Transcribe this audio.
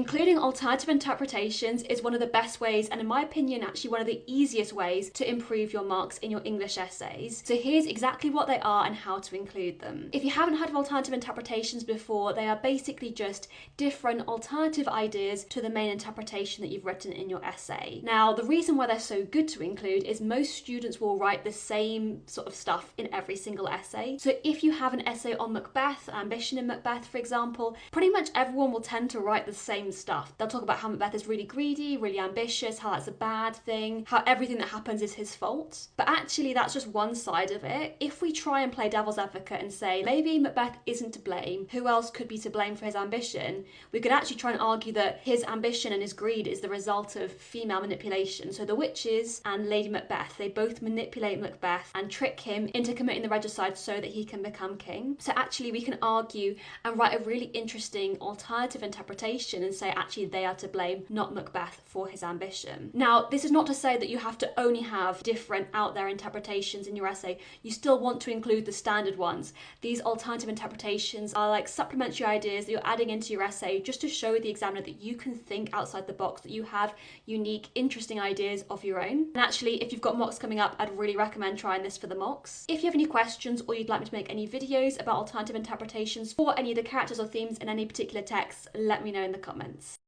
Including alternative interpretations is one of the best ways, and in my opinion, actually one of the easiest ways to improve your marks in your English essays. So here's exactly what they are and how to include them. If you haven't heard of alternative interpretations before, they are basically just different alternative ideas to the main interpretation that you've written in your essay. Now, the reason why they're so good to include is most students will write the same sort of stuff in every single essay. So if you have an essay on Macbeth, ambition in Macbeth, for example, pretty much everyone will tend to write the same stuff. They'll talk about how Macbeth is really greedy, really ambitious, how that's a bad thing, how everything that happens is his fault. But actually, that's just one side of it. If we try and play devil's advocate and say, maybe Macbeth isn't to blame, who else could be to blame for his ambition? We could actually try and argue that his ambition and his greed is the result of female manipulation. So the witches and Lady Macbeth, they both manipulate Macbeth and trick him into committing the regicide so that he can become king. So actually, we can argue and write a really interesting alternative interpretation and say, actually, they are to blame, not Macbeth, for his ambition. Now, this is not to say that you have to only have different out there interpretations in your essay. You still want to include the standard ones. These alternative interpretations are like supplementary ideas that you're adding into your essay just to show the examiner that you can think outside the box, that you have unique, interesting ideas of your own. And actually, if you've got mocks coming up, I'd really recommend trying this for the mocks. If you have any questions or you'd like me to make any videos about alternative interpretations for any of the characters or themes in any particular text, let me know in the comments.